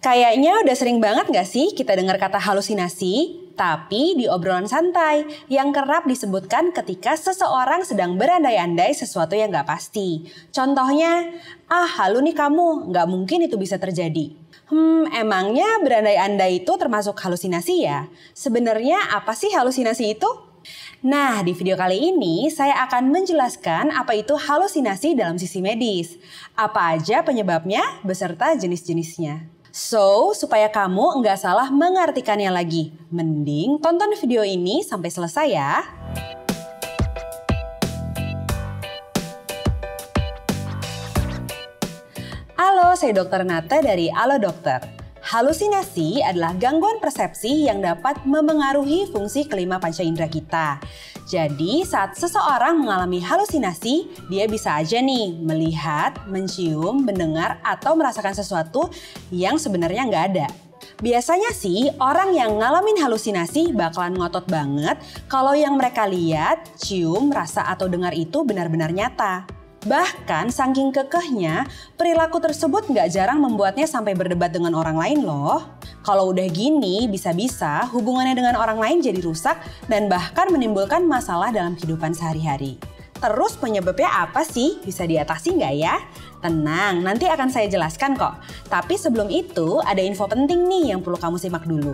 Kayaknya udah sering banget gak sih kita dengar kata halusinasi? Tapi di obrolan santai yang kerap disebutkan ketika seseorang sedang berandai-andai sesuatu yang gak pasti. Contohnya, halu nih kamu, gak mungkin itu bisa terjadi. Emangnya berandai-andai itu termasuk halusinasi ya? Sebenarnya apa sih halusinasi itu? Nah, di video kali ini saya akan menjelaskan apa itu halusinasi dalam sisi medis. Apa aja penyebabnya beserta jenis-jenisnya. So, supaya kamu nggak salah mengartikannya lagi, mending tonton video ini sampai selesai ya. Halo, saya Dr. Nata dari Halo Dokter. Halusinasi adalah gangguan persepsi yang dapat memengaruhi fungsi kelima panca indera kita. Jadi saat seseorang mengalami halusinasi, dia bisa aja nih melihat, mencium, mendengar, atau merasakan sesuatu yang sebenarnya nggak ada. Biasanya sih orang yang ngalamin halusinasi bakalan ngotot banget kalau yang mereka lihat, cium, rasa, atau dengar itu benar-benar nyata. Bahkan saking kekehnya, perilaku tersebut nggak jarang membuatnya sampai berdebat dengan orang lain loh. Kalau udah gini, bisa-bisa hubungannya dengan orang lain jadi rusak dan bahkan menimbulkan masalah dalam kehidupan sehari-hari. Terus penyebabnya apa sih? Bisa diatasi nggak ya? Tenang, nanti akan saya jelaskan kok. Tapi sebelum itu, ada info penting nih yang perlu kamu simak dulu.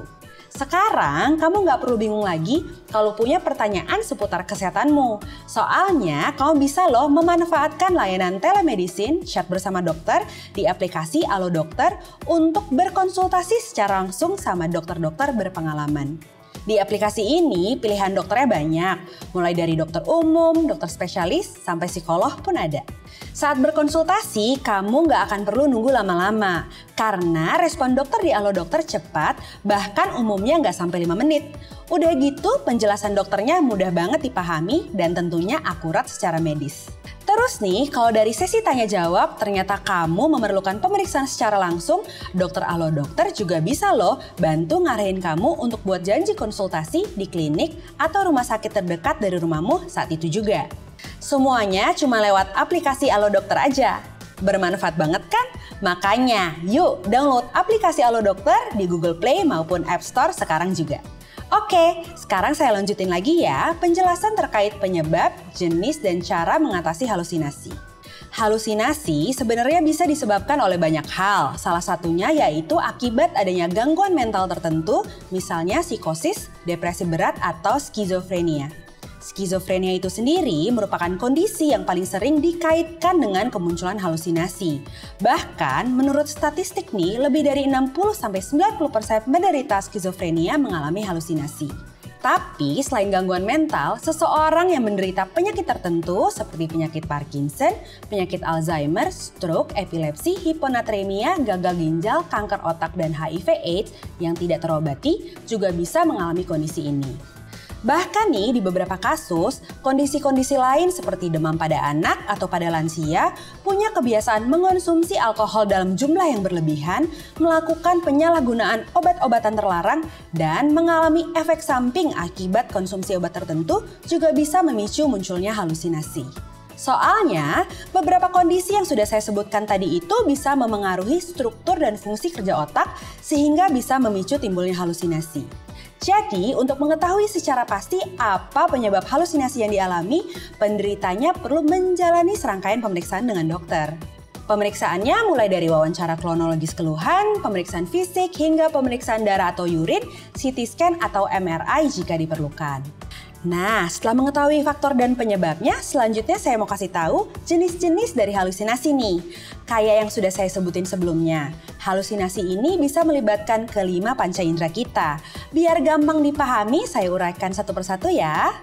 Sekarang kamu nggak perlu bingung lagi kalau punya pertanyaan seputar kesehatanmu. Soalnya kamu bisa loh memanfaatkan layanan telemedicine chat bersama dokter di aplikasi Halo Dokter untuk berkonsultasi secara langsung sama dokter-dokter berpengalaman. Di aplikasi ini pilihan dokternya banyak, mulai dari dokter umum, dokter spesialis, sampai psikolog pun ada. Saat berkonsultasi, kamu nggak akan perlu nunggu lama-lama, karena respon dokter di Halo Dokter cepat, bahkan umumnya nggak sampai 5 menit. Udah gitu, penjelasan dokternya mudah banget dipahami dan tentunya akurat secara medis. Terus nih, kalau dari sesi tanya jawab ternyata kamu memerlukan pemeriksaan secara langsung, dokter Halo Dokter juga bisa loh bantu ngarahin kamu untuk buat janji konsultasi di klinik atau rumah sakit terdekat dari rumahmu saat itu juga. Semuanya cuma lewat aplikasi Halo Dokter aja. Bermanfaat banget kan? Makanya yuk download aplikasi Halo Dokter di Google Play maupun App Store sekarang juga. Oke, sekarang saya lanjutin lagi ya penjelasan terkait penyebab, jenis, dan cara mengatasi halusinasi. Halusinasi sebenarnya bisa disebabkan oleh banyak hal. Salah satunya yaitu akibat adanya gangguan mental tertentu, misalnya psikosis, depresi berat, atau skizofrenia. Skizofrenia itu sendiri merupakan kondisi yang paling sering dikaitkan dengan kemunculan halusinasi. Bahkan menurut statistik nih, lebih dari 60-90% penderita skizofrenia mengalami halusinasi. Tapi selain gangguan mental, seseorang yang menderita penyakit tertentu seperti penyakit Parkinson, penyakit Alzheimer, stroke, epilepsi, hiponatremia, gagal ginjal, kanker otak, dan HIV/AIDS yang tidak terobati juga bisa mengalami kondisi ini. Bahkan nih di beberapa kasus, kondisi-kondisi lain seperti demam pada anak atau pada lansia punya kebiasaan mengonsumsi alkohol dalam jumlah yang berlebihan, melakukan penyalahgunaan obat-obatan terlarang, dan mengalami efek samping akibat konsumsi obat tertentu juga bisa memicu munculnya halusinasi. Soalnya, beberapa kondisi yang sudah saya sebutkan tadi itu bisa memengaruhi struktur dan fungsi kerja otak sehingga bisa memicu timbulnya halusinasi. Jadi, untuk mengetahui secara pasti apa penyebab halusinasi yang dialami, penderitanya perlu menjalani serangkaian pemeriksaan dengan dokter. Pemeriksaannya mulai dari wawancara kronologis keluhan, pemeriksaan fisik, hingga pemeriksaan darah atau urin, CT scan atau MRI jika diperlukan. Nah, setelah mengetahui faktor dan penyebabnya, selanjutnya saya mau kasih tahu jenis-jenis dari halusinasi nih. Kayak yang sudah saya sebutin sebelumnya, halusinasi ini bisa melibatkan kelima panca indera kita. Biar gampang dipahami, saya uraikan satu persatu ya.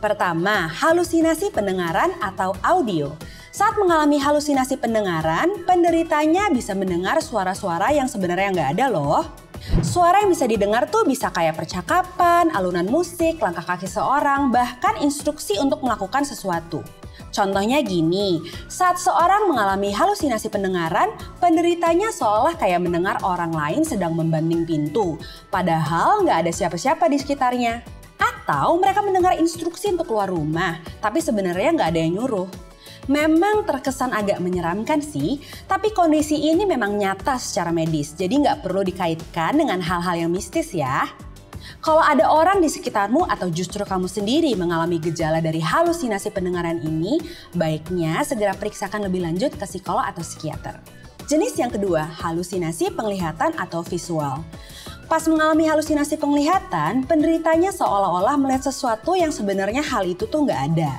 Pertama, halusinasi pendengaran atau audio. Saat mengalami halusinasi pendengaran, penderitanya bisa mendengar suara-suara yang sebenarnya nggak ada loh. Suara yang bisa didengar tuh bisa kayak percakapan, alunan musik, langkah kaki seorang, bahkan instruksi untuk melakukan sesuatu. Contohnya gini, saat seorang mengalami halusinasi pendengaran, penderitanya seolah kayak mendengar orang lain sedang membanding pintu, padahal nggak ada siapa-siapa di sekitarnya. Atau mereka mendengar instruksi untuk keluar rumah, tapi sebenarnya nggak ada yang nyuruh. Memang terkesan agak menyeramkan sih, tapi kondisi ini memang nyata secara medis, jadi nggak perlu dikaitkan dengan hal-hal yang mistis ya. Kalau ada orang di sekitarmu atau justru kamu sendiri mengalami gejala dari halusinasi pendengaran ini, baiknya segera periksakan lebih lanjut ke psikolog atau psikiater. Jenis yang kedua, halusinasi penglihatan atau visual. Pas mengalami halusinasi penglihatan, penderitanya seolah-olah melihat sesuatu yang sebenarnya hal itu tuh nggak ada.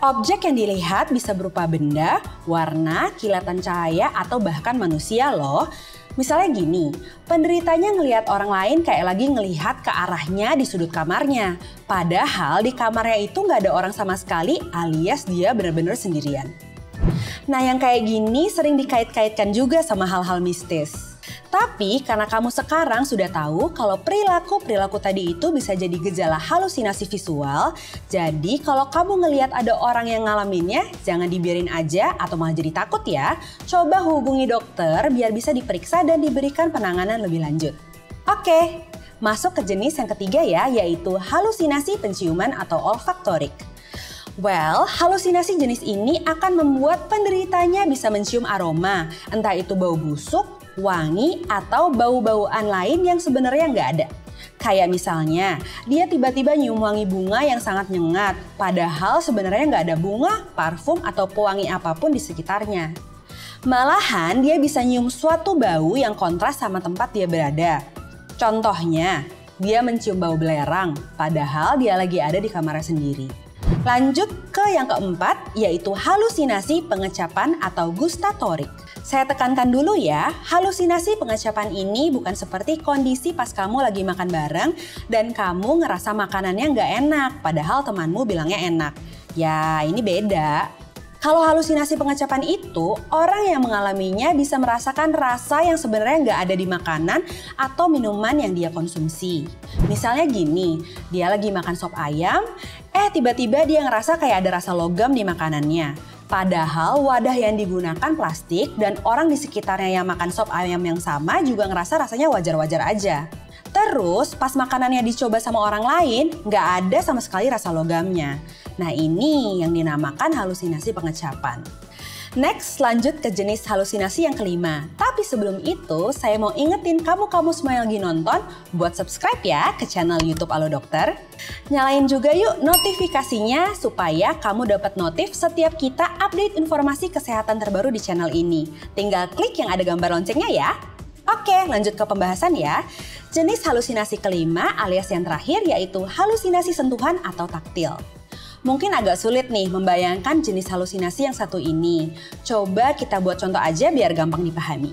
Objek yang dilihat bisa berupa benda, warna, kilatan cahaya, atau bahkan manusia loh. Misalnya gini, penderitanya ngelihat orang lain kayak lagi ngelihat ke arahnya di sudut kamarnya. Padahal di kamarnya itu nggak ada orang sama sekali alias dia benar-benar sendirian. Nah yang kayak gini sering dikait-kaitkan juga sama hal-hal mistis. Tapi karena kamu sekarang sudah tahu kalau perilaku tadi itu bisa jadi gejala halusinasi visual, jadi kalau kamu ngelihat ada orang yang ngalaminnya, jangan dibiarin aja atau malah jadi takut ya. Coba hubungi dokter biar bisa diperiksa dan diberikan penanganan lebih lanjut. Oke, masuk ke jenis yang ketiga ya, yaitu halusinasi penciuman atau olfaktorik. Well, halusinasi jenis ini akan membuat penderitanya bisa mencium aroma, entah itu bau busuk, wangi, atau bau-bauan lain yang sebenarnya nggak ada. Kayak misalnya, dia tiba-tiba nyium wangi bunga yang sangat nyengat, padahal sebenarnya nggak ada bunga, parfum, atau pewangi apapun di sekitarnya. Malahan, dia bisa nyium suatu bau yang kontras sama tempat dia berada. Contohnya, dia mencium bau belerang, padahal dia lagi ada di kamarnya sendiri. Lanjut ke yang keempat, yaitu halusinasi pengecapan atau gustatorik. Saya tekankan dulu ya, halusinasi pengecapan ini bukan seperti kondisi pas kamu lagi makan bareng dan kamu ngerasa makanannya nggak enak, padahal temanmu bilangnya enak. Ya, ini beda. Kalau halusinasi pengecapan itu, orang yang mengalaminya bisa merasakan rasa yang sebenarnya nggak ada di makanan atau minuman yang dia konsumsi. Misalnya gini, dia lagi makan sop ayam, tiba-tiba dia ngerasa kayak ada rasa logam di makanannya. Padahal wadah yang digunakan plastik dan orang di sekitarnya yang makan sop ayam yang sama juga ngerasa rasanya wajar-wajar aja. Terus pas makanannya dicoba sama orang lain, nggak ada sama sekali rasa logamnya. Nah ini yang dinamakan halusinasi pengecapan. Next, lanjut ke jenis halusinasi yang kelima. Tapi sebelum itu, saya mau ingetin kamu-kamu semua yang lagi nonton buat subscribe ya ke channel YouTube Alo Dokter. Nyalain juga yuk notifikasinya supaya kamu dapat notif setiap kita update informasi kesehatan terbaru di channel ini. Tinggal klik yang ada gambar loncengnya ya. Oke, lanjut ke pembahasan ya. Jenis halusinasi kelima alias yang terakhir yaitu halusinasi sentuhan atau taktil. Mungkin agak sulit nih membayangkan jenis halusinasi yang satu ini. Coba kita buat contoh aja biar gampang dipahami.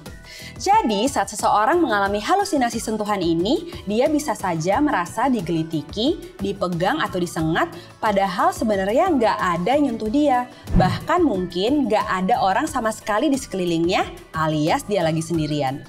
Jadi saat seseorang mengalami halusinasi sentuhan ini, dia bisa saja merasa digelitiki, dipegang atau disengat, padahal sebenarnya nggak ada yang nyentuh dia. Bahkan mungkin nggak ada orang sama sekali di sekelilingnya, alias dia lagi sendirian.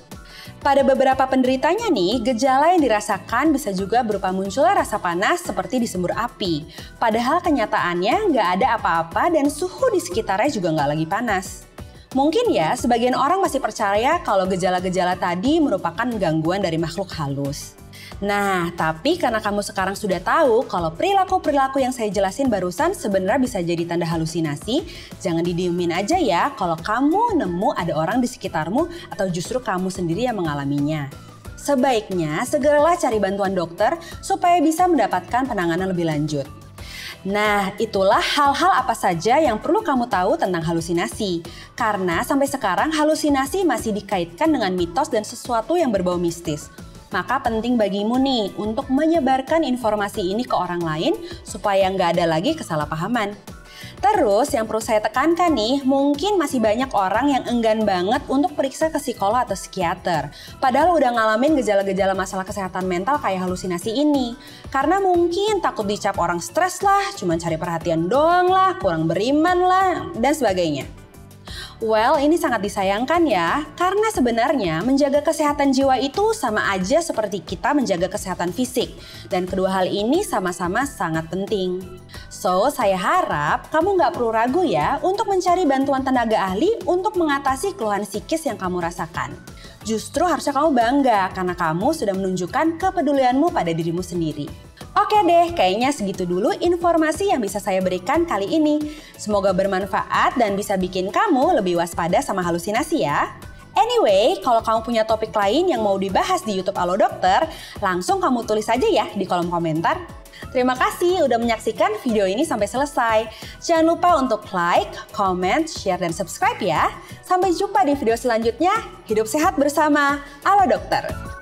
Pada beberapa penderitanya nih, gejala yang dirasakan bisa juga berupa munculnya rasa panas seperti disembur api. Padahal kenyataannya nggak ada apa-apa dan suhu di sekitarnya juga nggak lagi panas. Mungkin ya, sebagian orang masih percaya kalau gejala-gejala tadi merupakan gangguan dari makhluk halus. Nah, tapi karena kamu sekarang sudah tahu kalau perilaku-perilaku yang saya jelasin barusan sebenarnya bisa jadi tanda halusinasi, jangan didiemin aja ya kalau kamu nemu ada orang di sekitarmu atau justru kamu sendiri yang mengalaminya. Sebaiknya segeralah cari bantuan dokter supaya bisa mendapatkan penanganan lebih lanjut. Nah, itulah hal-hal apa saja yang perlu kamu tahu tentang halusinasi. Karena sampai sekarang halusinasi masih dikaitkan dengan mitos dan sesuatu yang berbau mistis. Maka penting bagimu nih untuk menyebarkan informasi ini ke orang lain supaya nggak ada lagi kesalahpahaman. Terus yang perlu saya tekankan nih, mungkin masih banyak orang yang enggan banget untuk periksa ke psikolog atau psikiater. Padahal udah ngalamin gejala-gejala masalah kesehatan mental kayak halusinasi ini. Karena mungkin takut dicap orang stres lah, cuma cari perhatian doang lah, kurang beriman lah, dan sebagainya. Well, ini sangat disayangkan ya, karena sebenarnya menjaga kesehatan jiwa itu sama aja seperti kita menjaga kesehatan fisik. Dan kedua hal ini sama-sama sangat penting. So, saya harap kamu nggak perlu ragu ya untuk mencari bantuan tenaga ahli untuk mengatasi keluhan psikis yang kamu rasakan. Justru harusnya kamu bangga karena kamu sudah menunjukkan kepedulianmu pada dirimu sendiri. Oke deh, kayaknya segitu dulu informasi yang bisa saya berikan kali ini. Semoga bermanfaat dan bisa bikin kamu lebih waspada sama halusinasi ya. Anyway, kalau kamu punya topik lain yang mau dibahas di YouTube Halo Dokter, langsung kamu tulis aja ya di kolom komentar. Terima kasih udah menyaksikan video ini sampai selesai. Jangan lupa untuk like, comment, share, dan subscribe ya. Sampai jumpa di video selanjutnya. Hidup sehat bersama Halo Dokter.